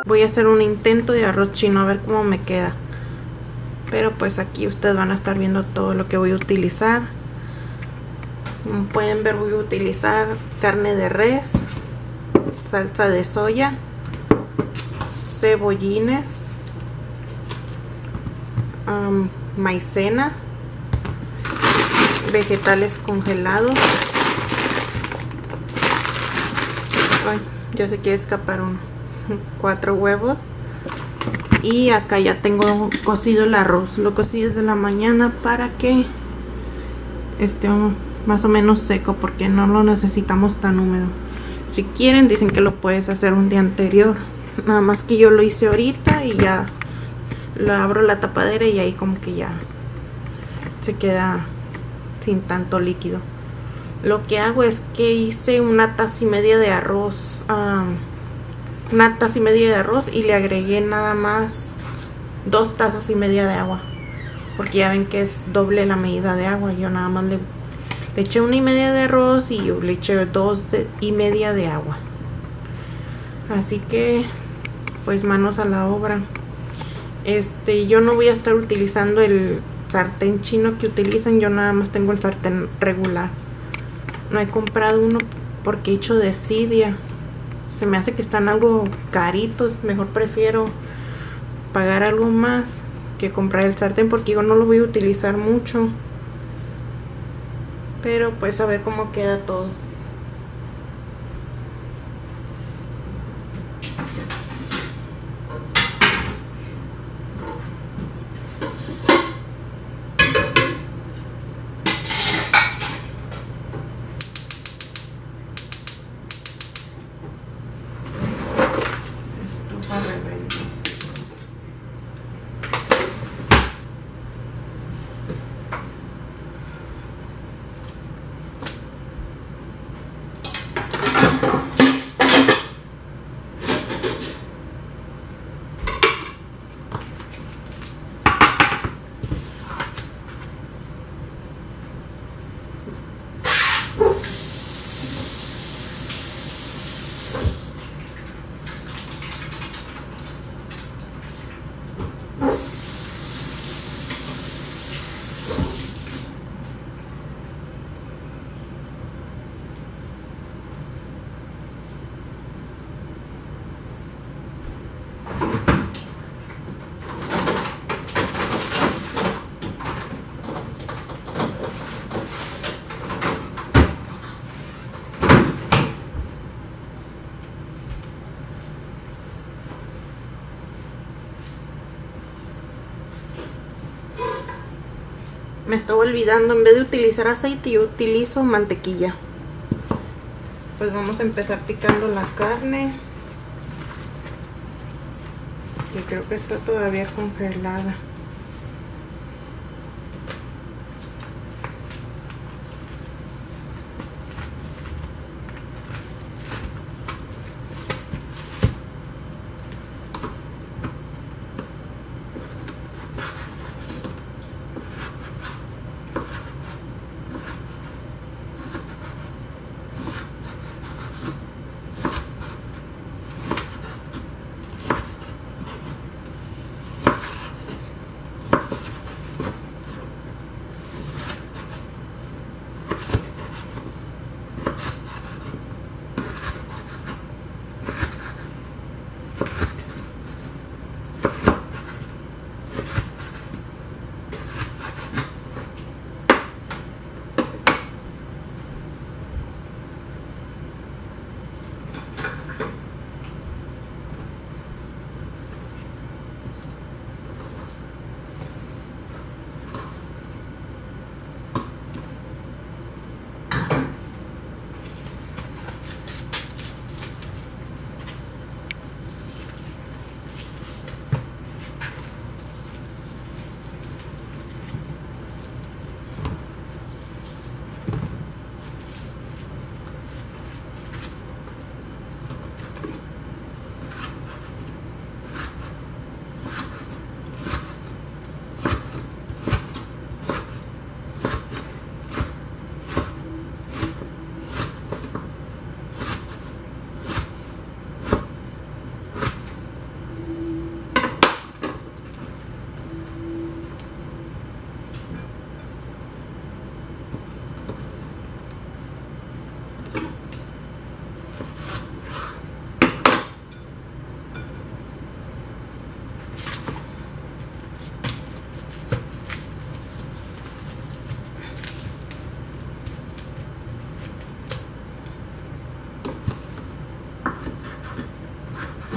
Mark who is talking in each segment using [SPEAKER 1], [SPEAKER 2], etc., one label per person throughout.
[SPEAKER 1] Voy a hacer un intento de arroz chino a ver cómo me queda. Pero pues aquí ustedes van a estar viendo todo lo que voy a utilizar. Como pueden ver, voy a utilizar carne de res, salsa de soya, cebollines, maicena, vegetales congelados. Ay, ya se quiere escapar uno. 4 huevos. Y acá ya tengo cocido el arroz. Lo cocí desde la mañana para que esté más o menos seco, porque no lo necesitamos tan húmedo. Si quieren, dicen que lo puedes hacer un día anterior. Nada más que yo lo hice ahorita y ya lo abro la tapadera y ahí como que ya se queda sin tanto líquido. Lo que hago es que hice una taza y media de arroz, y le agregué nada más 2 tazas y media de agua, porque ya ven que es doble la medida de agua. Yo nada más le eché 1 y media de arroz y yo le eché 2 y media de agua. Así que pues manos a la obra. Yo no voy a estar utilizando el sartén chino que utilizan. Yo nada más tengo el sartén regular. No he comprado uno porque he hecho desidia. Se me hace que están algo caritos. Mejor prefiero pagar algo más que comprar el sartén, porque yo no lo voy a utilizar mucho. Pero pues a ver cómo queda todo. Me estaba olvidando, en vez de utilizar aceite yo utilizo mantequilla. Pues vamos a empezar picando la carne, que creo que está todavía congelada.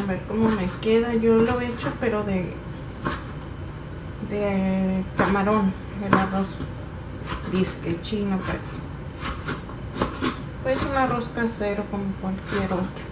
[SPEAKER 1] A ver cómo me queda. Yo lo he hecho, pero de camarón, el arroz disque chino, pero pues un arroz casero como cualquier otro.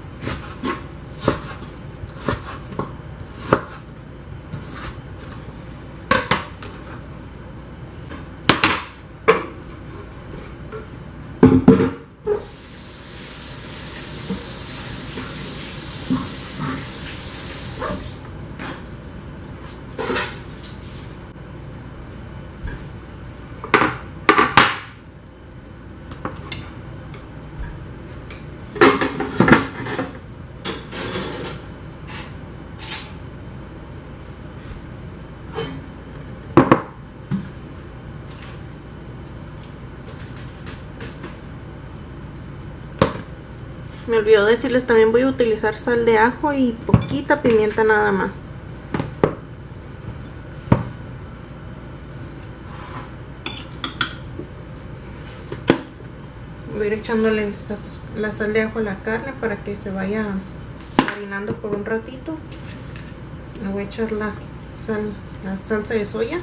[SPEAKER 1] Me olvidó decirles, también voy a utilizar sal de ajo y poquita pimienta nada más. Voy a ir echándole la sal de ajo a la carne para que se vaya marinando por un ratito. Le voy a echar la salsa de soya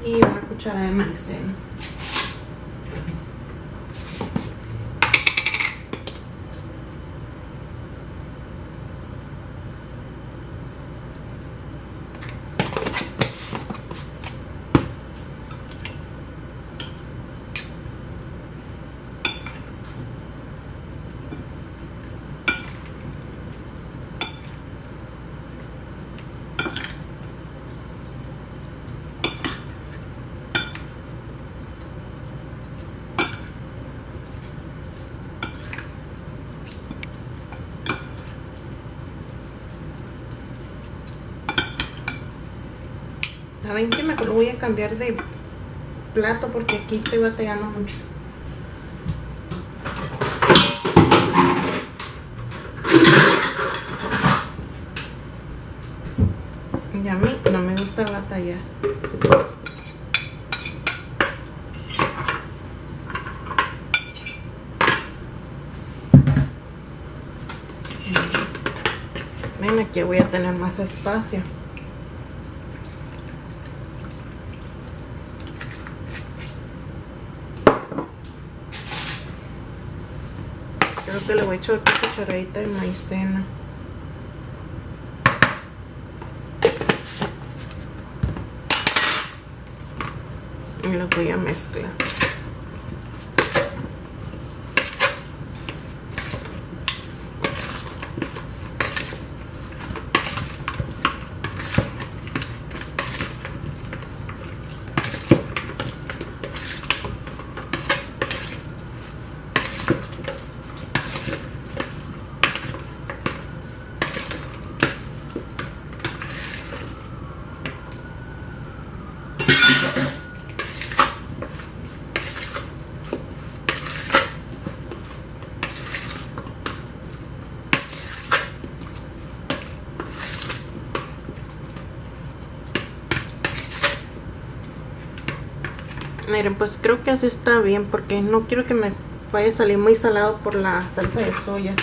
[SPEAKER 1] y una cucharada de maicena. Saben que me voy a cambiar de plato porque aquí estoy batallando mucho. Y a mí no me gusta batallar. Ven, aquí voy a tener más espacio. Creo que le voy a echar otra cucharadita de maicena. Y lo voy a mezclar. Miren, pues creo que así está bien porque no quiero que me vaya a salir muy salado por la salsa de soya.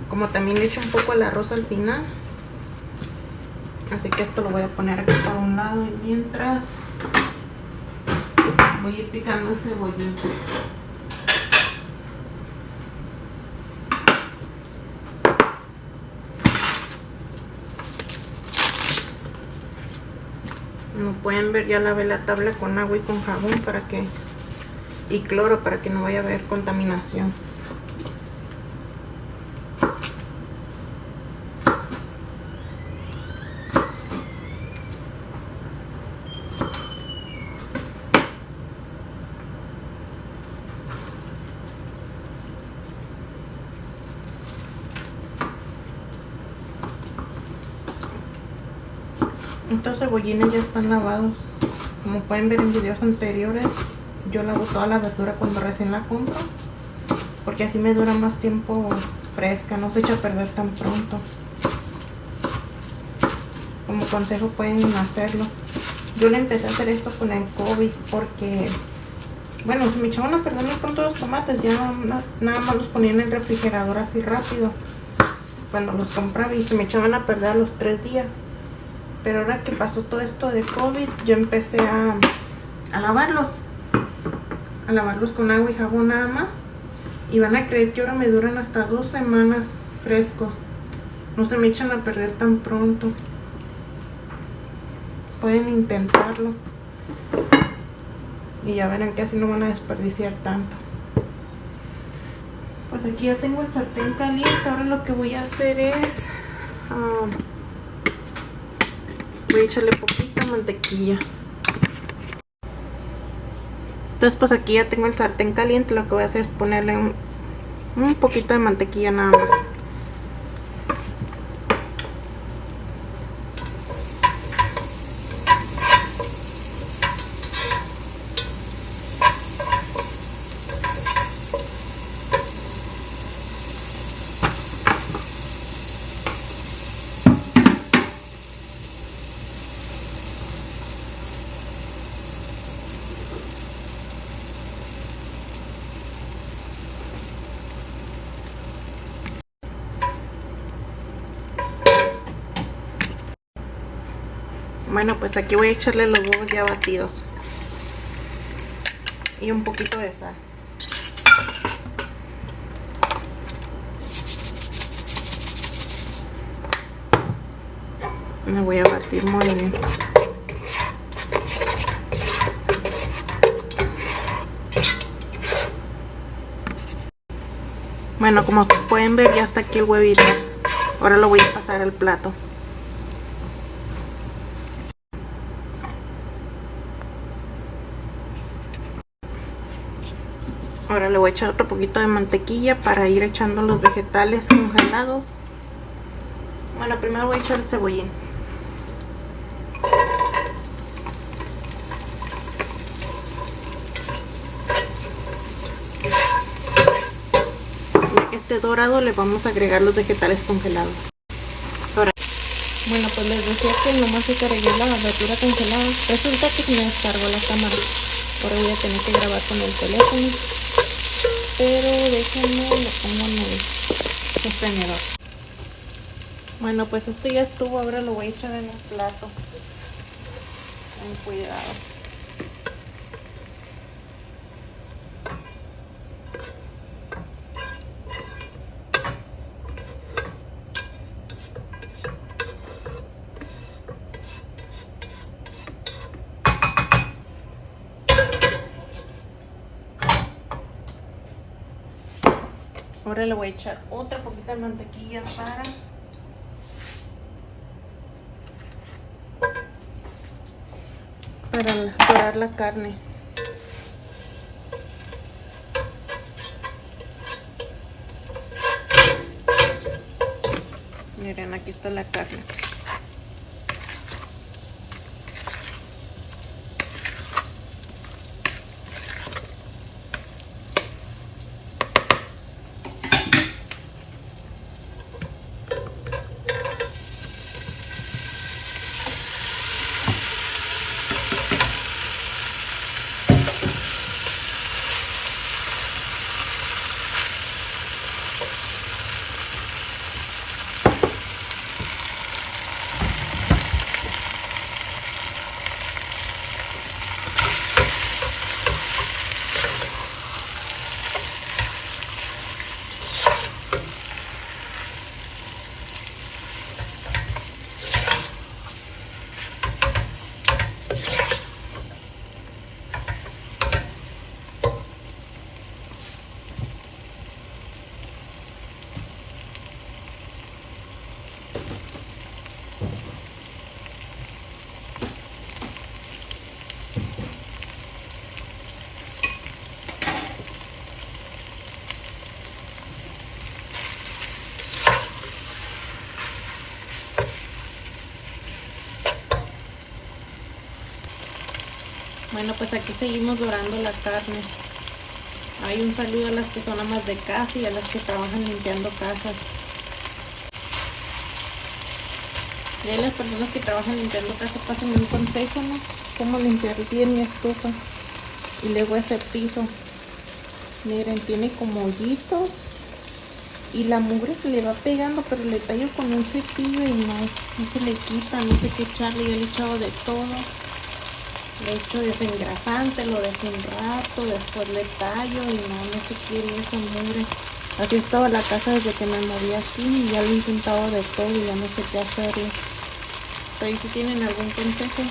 [SPEAKER 1] Como también le echo un poco al arroz al final. Así que esto lo voy a poner aquí por un lado y mientras voy a ir picando el cebollín. Como pueden ver, ya lavé la tabla con agua y con jabón y cloro para que no vaya a haber contaminación. Estos cebollines ya están lavados. Como pueden ver en videos anteriores, yo lavo toda la verdura cuando recién la compro, porque así me dura más tiempo fresca, no se echa a perder tan pronto. Como consejo pueden hacerlo. Yo le empecé a hacer esto con el COVID porque Bueno, se me echaban a perder muy pronto los tomates, ya nada más los ponía en el refrigerador así rápido cuando los compraba y se me echaban a perder a los 3 días. Pero ahora que pasó todo esto de COVID, yo empecé a lavarlos. A lavarlos con agua y jabón nada más. Y van a creer que ahora me duran hasta 2 semanas frescos. No se me echan a perder tan pronto. Pueden intentarlo. Y ya verán que así no van a desperdiciar tanto. Pues aquí ya tengo el sartén caliente. Ahora lo que voy a hacer es... voy a echarle poquita mantequilla. Entonces pues aquí ya tengo el sartén caliente. Lo que voy a hacer es ponerle un poquito de mantequilla nada más. Bueno, pues aquí voy a echarle los huevos ya batidos y un poquito de sal. Me voy a batir muy bien. Bueno, como pueden ver ya está aquí el huevito. Ahora lo voy a pasar al plato. Ahora le voy a echar otro poquito de mantequilla para ir echando los vegetales congelados. Bueno, primero voy a echar el cebollín. Ya que esté dorado le vamos a agregar los vegetales congelados. Ahora, bueno, pues les decía que nomás se cargué la verdura congelada. Resulta que se me descargó la cámara. Ahora voy a tener que grabar con el teléfono. Pero déjenme, lo pongo en el sostenedor. Bueno, pues esto ya estuvo. Ahora lo voy a echar en el plato. Ten cuidado. Ahora le voy a echar otra poquita de mantequilla para dorar la carne. Miren, aquí está la carne. Bueno, pues aquí seguimos dorando la carne. Hay un saludo a las que son amas de casa y a las que trabajan limpiando casas. Y a las personas que trabajan limpiando casas, pásenme un consejo, ¿no? Cómo limpiar bien mi estufa. Y luego ese piso, miren, tiene como hoyitos y la mugre se le va pegando, pero le tallo con un cepillo y no se le quita, no sé qué echarle. Ya le he echado de todo, le echo desengrasante, lo dejo un rato, después le tallo y no se quiere esa mugre. Así estaba la casa desde que me moví aquí y ya lo he intentado de todo y ya no sé qué hacerle. Pero ahí si tienen algún consejo,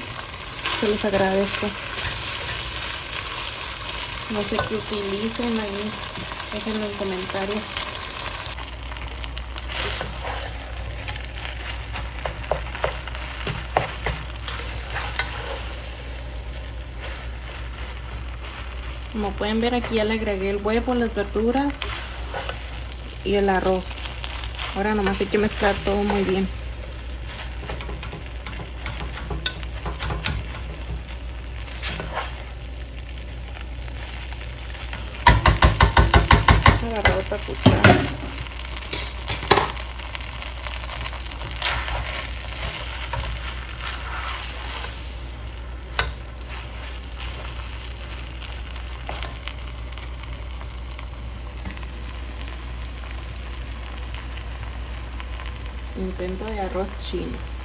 [SPEAKER 1] se los agradezco. No sé qué utilicen, ahí déjenlo en comentarios. Como pueden ver, aquí ya le agregué el huevo, las verduras y el arroz. Ahora nomás hay que mezclar todo muy bien. Agarrar otra cuchara. Intento de arroz chino.